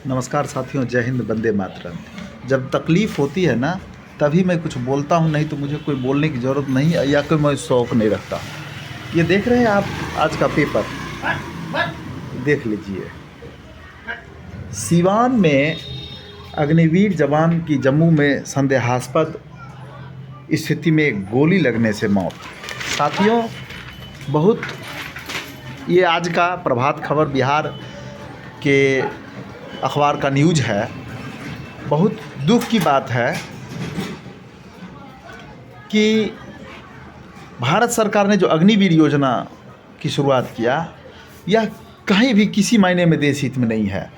नमस्कार साथियों, जय हिंद, वंदे मातरम। जब तकलीफ़ होती है ना तभी मैं कुछ बोलता हूँ, नहीं तो मुझे कोई बोलने की ज़रूरत नहीं है या कोई मैं शौक़ नहीं रखता। ये देख रहे हैं आप आज का पेपर, देख लीजिए। सीवान में अग्निवीर जवान की जम्मू में संदेहास्पद स्थिति में गोली लगने से मौत। साथियों, बहुत ये आज का प्रभात खबर बिहार के अखबार का न्यूज़ है। बहुत दुख की बात है कि भारत सरकार ने जो अग्निवीर योजना की शुरुआत किया, यह कहीं भी किसी मायने में देश हित में नहीं है।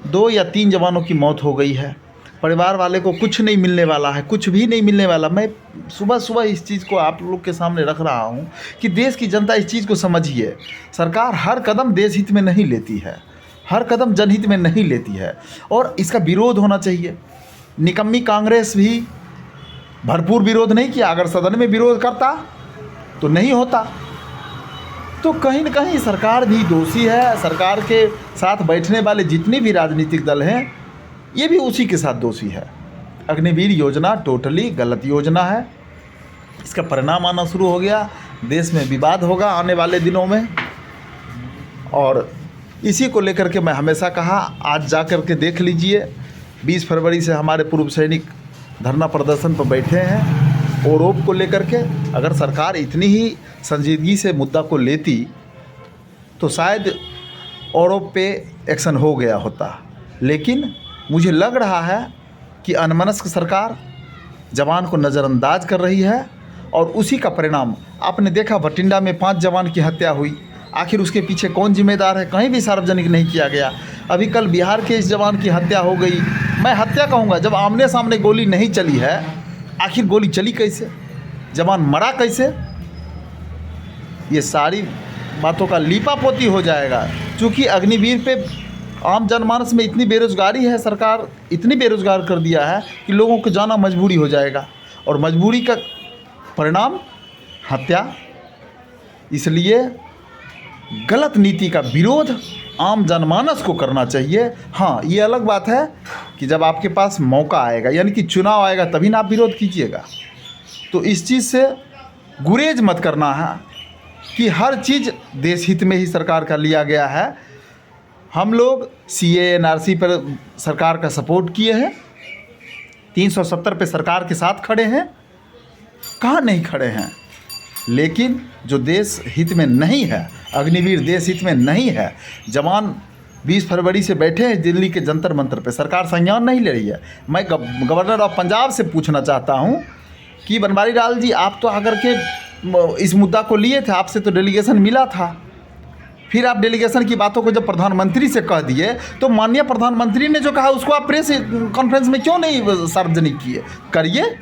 2 या 3 जवानों की मौत हो गई है, परिवार वाले को कुछ नहीं मिलने वाला है, कुछ भी नहीं मिलने वाला। मैं सुबह सुबह इस चीज़ को आप लोग के सामने रख रहा हूँ कि देश की जनता इस चीज़ को समझिए। सरकार हर कदम देश हित में नहीं लेती है, हर कदम जनहित में नहीं लेती है, और इसका विरोध होना चाहिए। निकम्मी कांग्रेस भी भरपूर विरोध नहीं किया। अगर सदन में विरोध करता तो नहीं होता। तो कहीं न कहीं सरकार भी दोषी है। सरकार के साथ बैठने वाले जितने भी राजनीतिक दल हैं, ये भी उसी के साथ दोषी है। अग्निवीर योजना टोटली गलत योजना है। इसका परिणाम आना शुरू हो गया। देश में विवाद होगा आने वाले दिनों में, और इसी को लेकर के मैं हमेशा कहा, आज जा कर के देख लीजिए। 20 फरवरी से हमारे पूर्व सैनिक धरना प्रदर्शन पर बैठे हैं ओरोप को लेकर के। अगर सरकार इतनी ही संजीदगी से मुद्दा को लेती तो शायद ओरोप पे एक्शन हो गया होता। लेकिन मुझे लग रहा है कि अनमनस्क सरकार जवान को नज़रअंदाज कर रही है, और उसी का परिणाम आपने देखा। भटिंडा में 5 जवान की हत्या हुई। आखिर उसके पीछे कौन जिम्मेदार है? कहीं भी सार्वजनिक नहीं किया गया। अभी कल बिहार के इस जवान की हत्या हो गई। मैं हत्या कहूँगा, जब आमने सामने गोली नहीं चली है, आखिर गोली चली कैसे? जवान मरा कैसे? ये सारी बातों का लीपापोती हो जाएगा। चूँकि अग्निवीर पे आम जनमानस में इतनी बेरोज़गारी है, सरकार इतनी बेरोज़गार कर दिया है कि लोगों को जाना मजबूरी हो जाएगा, और मजबूरी का परिणाम हत्या। इसलिए गलत नीति का विरोध आम जनमानस को करना चाहिए। हाँ, ये अलग बात है कि जब आपके पास मौका आएगा, यानी कि चुनाव आएगा, तभी ना आप विरोध कीजिएगा। तो इस चीज़ से गुरेज मत करना है कि हर चीज़ देश हित में ही सरकार का लिया गया है। हम लोग CAA NRC पर सरकार का सपोर्ट किए हैं, 370 पे सरकार के साथ खड़े हैं, कहाँ नहीं खड़े हैं। लेकिन जो देश हित में नहीं है, अग्निवीर देश हित में नहीं है। जवान 20 फरवरी से बैठे हैं दिल्ली के जंतर मंतर पे, सरकार संज्ञान नहीं ले रही है। मैं गवर्नर ऑफ पंजाब से पूछना चाहता हूँ कि बनवारी लाल जी, आप तो आकर के इस मुद्दा को लिए थे, आपसे तो डेलीगेशन मिला था। फिर आप डेलीगेशन की बातों को जब प्रधानमंत्री से कह दिए, तो माननीय प्रधानमंत्री ने जो कहा उसको आप प्रेस कॉन्फ्रेंस में क्यों नहीं सार्वजनिक किए? करिए।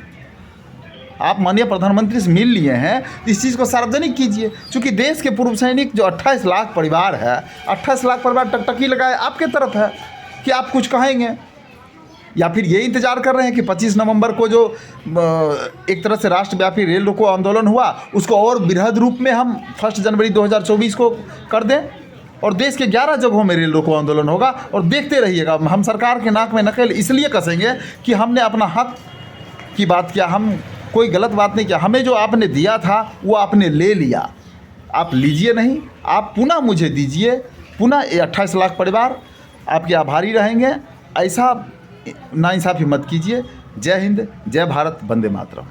आप माननीय प्रधानमंत्री से मिल लिए हैं, इस चीज़ को सार्वजनिक कीजिए। क्योंकि देश के पूर्व सैनिक जो 28 लाख परिवार है, 28 लाख परिवार टकटकी लगाए आपके तरफ है कि आप कुछ कहेंगे, या फिर ये इंतज़ार कर रहे हैं कि 25 नवंबर को जो एक तरह से राष्ट्रव्यापी रेल रोको आंदोलन हुआ, उसको और बृहद रूप में हम 1 जनवरी 2024 को कर दें, और देश के 11 जगहों में रेल रोको आंदोलन होगा। और देखते रहिएगा, हम सरकार के नाक में नकेल इसलिए कसेंगे कि हमने अपना हक की बात किया, हम कोई गलत बात नहीं किया। हमें जो आपने दिया था वो आपने ले लिया, आप लीजिए नहीं, आप पुनः मुझे दीजिए। पुनः ये 28 लाख परिवार आपके आभारी रहेंगे। ऐसा नाइंसाफ़ी मत कीजिए। जय हिंद, जय भारत, वंदे मातरम।